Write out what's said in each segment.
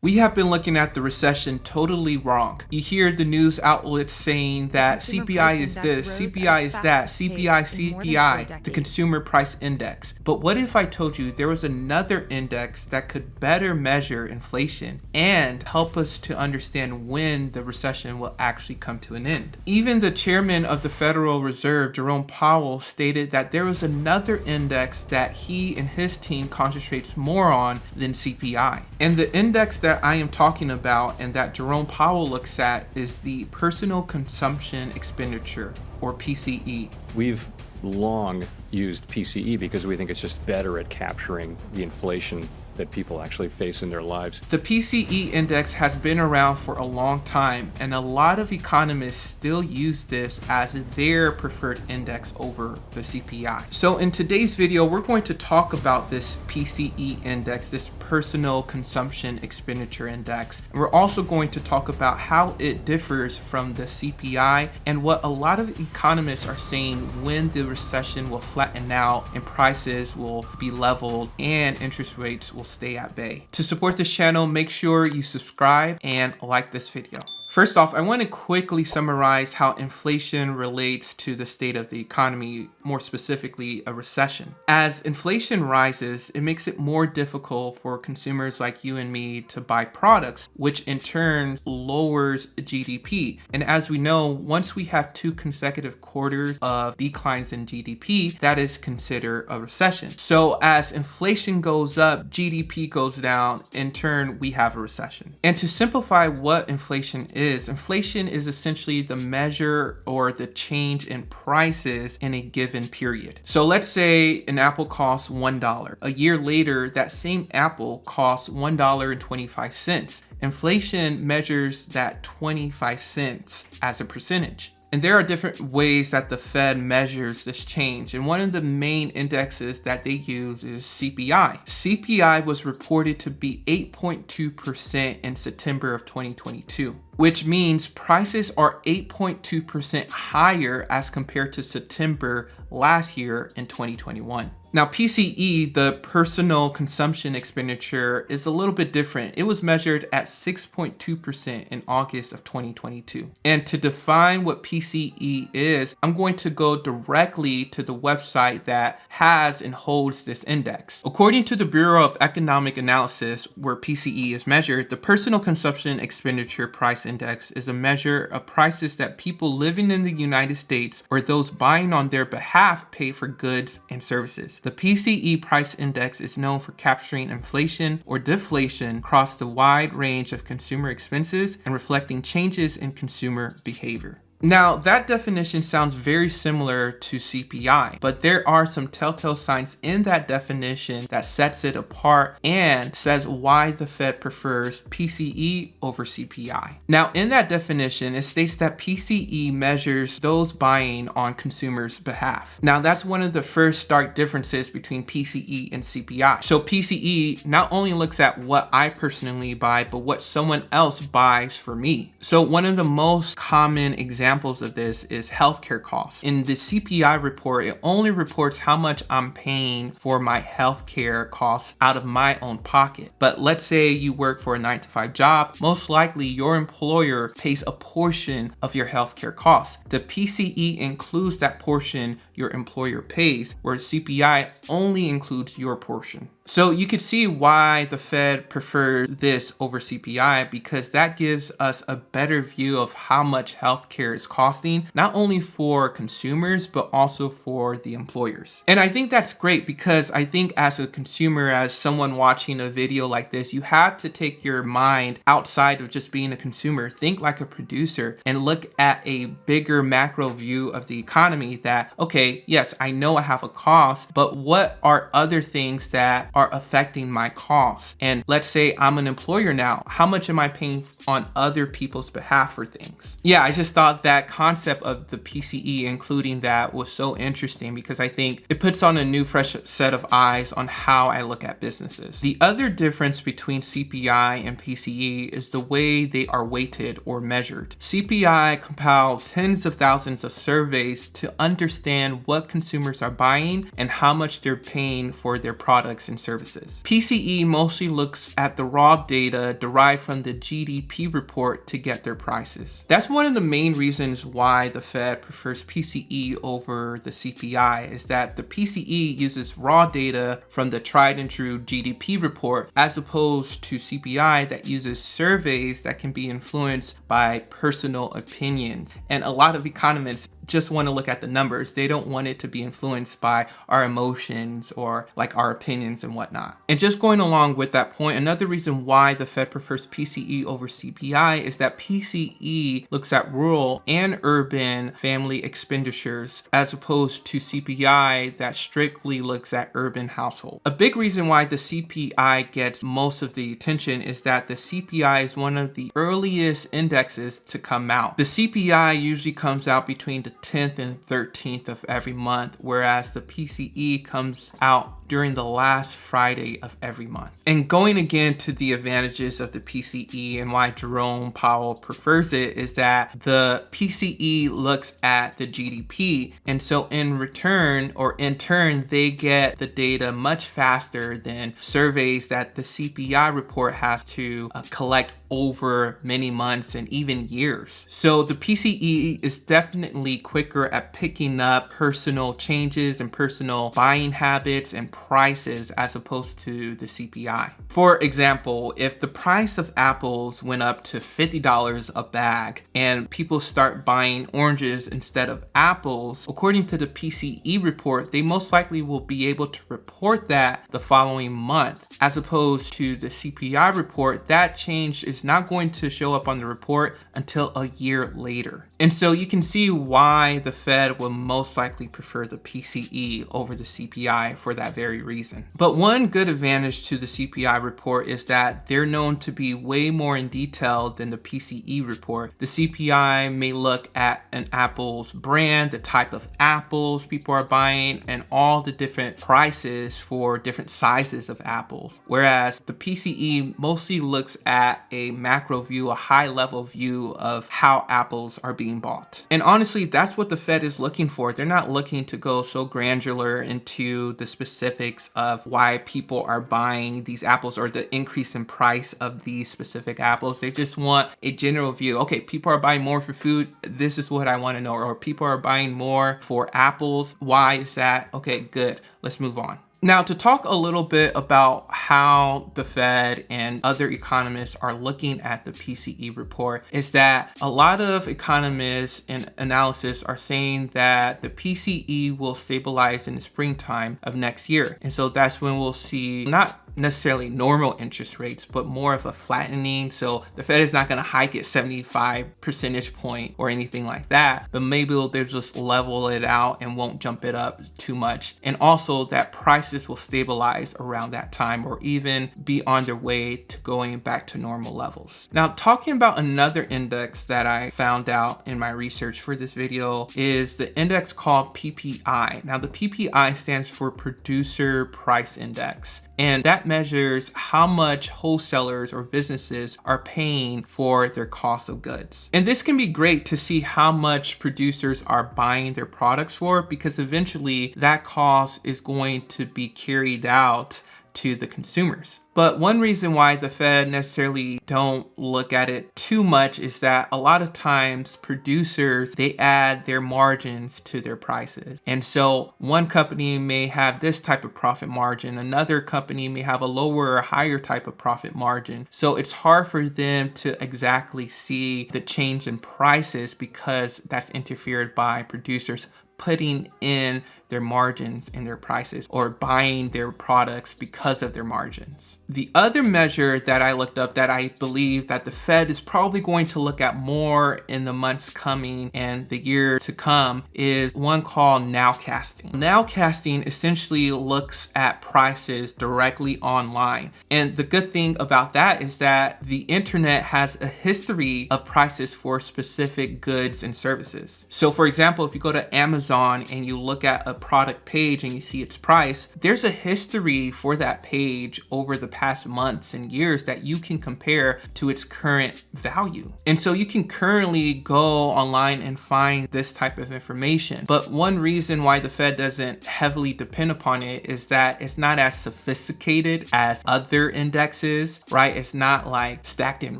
We have been looking at the recession totally wrong. You hear the news outlets saying that CPI is this, CPI is that, CPI, the Consumer Price Index. But what if I told you there was another index that could better measure inflation and help us to understand when the recession will actually come to an end? Even the chairman of the Federal Reserve, Jerome Powell, stated that there was another index that he and his team concentrates more on than CPI. And the index that I am talking about and that Jerome Powell looks at is the Personal Consumption Expenditure, or PCE. We've long used PCE because we think it's just better at capturing the inflation that people actually face in their lives. The PCE index has been around for a long time, and a lot of economists still use this as their preferred index over the CPI. So in today's video, we're going to talk about this PCE index, this Personal Consumption Expenditure Index. And we're also going to talk about how it differs from the CPI and what a lot of economists are saying when the recession will flatten out and prices will be leveled and interest rates will stay at bay. To support this channel, make sure you subscribe and like this video. First off, I want to quickly summarize how inflation relates to the state of the economy, more specifically a recession. As inflation rises, it makes it more difficult for consumers like you and me to buy products, which in turn lowers GDP. And as we know, once we have 2 consecutive quarters of declines in GDP, that is considered a recession. So as inflation goes up, GDP goes down, in turn, we have a recession. And to simplify what inflation is essentially the measure or the change in prices in a given period. So let's say an apple costs $1. A year later, that same apple costs $1.25. Inflation measures that 25 cents as a percentage. And there are different ways that the Fed measures this change. And one of the main indexes that they use is CPI. CPI was reported to be 8.2% in September of 2022, which means prices are 8.2% higher as compared to September last year in 2021. Now, PCE, the Personal Consumption Expenditure, is a little bit different. It was measured at 6.2% in August of 2022. And to define what PCE is, I'm going to go directly to the website that has and holds this index. According to the Bureau of Economic Analysis, where PCE is measured, the Personal Consumption Expenditure Price Index is a measure of prices that people living in the United States or those buying on their behalf pay for goods and services. The PCE price index is known for capturing inflation or deflation across the wide range of consumer expenses and reflecting changes in consumer behavior. Now, that definition sounds very similar to CPI, but there are some telltale signs in that definition that sets it apart and says why the Fed prefers PCE over CPI. Now, in that definition, it states that PCE measures those buying on consumers' behalf. Now, that's one of the first stark differences between PCE and CPI. So PCE not only looks at what I personally buy, but what someone else buys for me. So one of the most common examples of this is healthcare costs. In the CPI report, it only reports how much I'm paying for my healthcare costs out of my own pocket. But let's say you work for a 9-to-5 job, most likely your employer pays a portion of your healthcare costs. The PCE includes that portion your employer pays, where CPI only includes your portion. So you could see why the Fed prefers this over CPI, because that gives us a better view of how much healthcare is costing, not only for consumers, but also for the employers. And I think that's great, because I think as a consumer, as someone watching a video like this, you have to take your mind outside of just being a consumer. Think like a producer and look at a bigger macro view of the economy that, okay, yes, I know I have a cost, but what are other things that are affecting my costs? And let's say I'm an employer now. How much am I paying on other people's behalf for things? Yeah, I just thought that concept of the PCE, including that, was so interesting, because I think it puts on a new, fresh set of eyes on how I look at businesses. The other difference between CPI and PCE is the way they are weighted or measured. CPI compiles tens of thousands of surveys to understand what consumers are buying and how much they're paying for their products and services. PCE mostly looks at the raw data derived from the GDP report to get their prices. That's one of the main reasons why the Fed prefers PCE over the CPI, is that the PCE uses raw data from the tried and true GDP report as opposed to CPI that uses surveys that can be influenced by personal opinions. And a lot of economists just want to look at the numbers. They don't want it to be influenced by our emotions or like our opinions and whatnot. And just going along with that point, another reason why the Fed prefers PCE over CPI is that PCE looks at rural and urban family expenditures as opposed to CPI that strictly looks at urban household. A big reason why the CPI gets most of the attention is that the CPI is one of the earliest indexes to come out. The CPI usually comes out between the 10th and 13th of every month, whereas the PCE comes out during the last Friday of every month. And going again to the advantages of the PCE and why Jerome Powell prefers it is that the PCE looks at the GDP. And so in turn, they get the data much faster than surveys that the CPI report has to collect over many months and even years. So the PCE is definitely quicker at picking up personal changes and personal buying habits and prices as opposed to the CPI. For example, if the price of apples went up to $50 a bag and people start buying oranges instead of apples, according to the PCE report, they most likely will be able to report that the following month. As opposed to the CPI report, that change is not going to show up on the report until a year later. And so you can see why the Fed will most likely prefer the PCE over the CPI for that very reason. But one good advantage to the CPI report is that they're known to be way more in detail than the PCE report. The CPI may look at an apple's brand, the type of apples people are buying, and all the different prices for different sizes of apples. Whereas the PCE mostly looks at a macro view, a high level view of how apples are being bought. And honestly, that's what the Fed is looking for. They're not looking to go so granular into the specifics of why people are buying these apples or the increase in price of these specific apples. They just want a general view. Okay, people are buying more for food. This is what I want to know. Or people are buying more for apples. Why is that? Okay, good. Let's move on. Now, to talk a little bit about how the Fed and other economists are looking at the PCE report is that a lot of economists and analysis are saying that the PCE will stabilize in the springtime of next year. And so that's when we'll see not necessarily normal interest rates, but more of a flattening. So the Fed is not going to hike it 75 percentage point or anything like that, but maybe they'll just level it out and won't jump it up too much. And also that prices will stabilize around that time or even be on their way to going back to normal levels. Now, talking about another index that I found out in my research for this video is the index called PPI. Now, the PPI stands for Producer Price Index. And that measures how much wholesalers or businesses are paying for their cost of goods. And this can be great to see how much producers are buying their products for, because eventually that cost is going to be carried out to the consumers. But one reason why the Fed necessarily don't look at it too much is that a lot of times producers, they add their margins to their prices. And so one company may have this type of profit margin, another company may have a lower or higher type of profit margin. So it's hard for them to exactly see the change in prices because that's interfered by producers putting in their margins in their prices or buying their products because of their margins. The other measure that I looked up that I believe that the Fed is probably going to look at more in the months coming and the year to come is one called nowcasting. Nowcasting essentially looks at prices directly online. And the good thing about that is that the internet has a history of prices for specific goods and services. So for example, if you go to Amazon and you look at a product page and you see its price, there's a history for that page over the past months and years that you can compare to its current value. And so you can currently go online and find this type of information. But one reason why the Fed doesn't heavily depend upon it is that it's not as sophisticated as other indexes, right? It's not like stacked in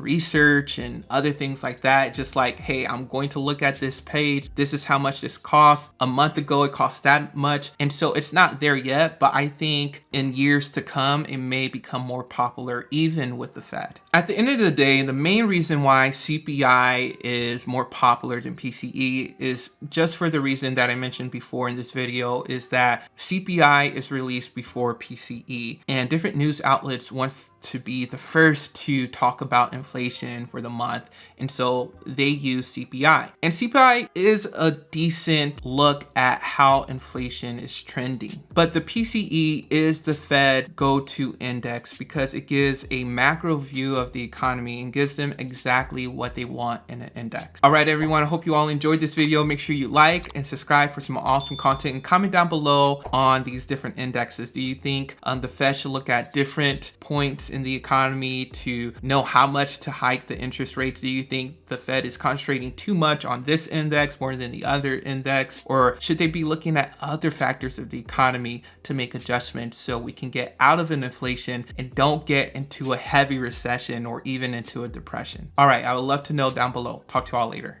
research and other things like that. Just like, hey, I'm going to look at this page. This is how much this cost. A month ago, it cost that much. And so it's not there yet, but I think in years to come, it may become more popular even with the Fed. At the end of the day, the main reason why CPI is more popular than PCE is just for the reason that I mentioned before in this video, is that CPI is released before PCE, and different news outlets wants to be the first to talk about inflation for the month, and so they use CPI. And CPI is a decent look at how inflation is trending. But the PCE is the Fed go-to index because it gives a macro view of the economy and gives them exactly what they want in an index. All right, everyone, I hope you all enjoyed this video. Make sure you like and subscribe for some awesome content, and comment down below on these different indexes. Do you think the Fed should look at different points in the economy to know how much to hike the interest rates? Do you think the Fed is concentrating too much on this index more than the other index? Or should they be looking at other factors of the economy to make adjustments so we can get out of an inflation and don't get into a heavy recession or even into a depression? All right, I would love to know down below. Talk to you all later.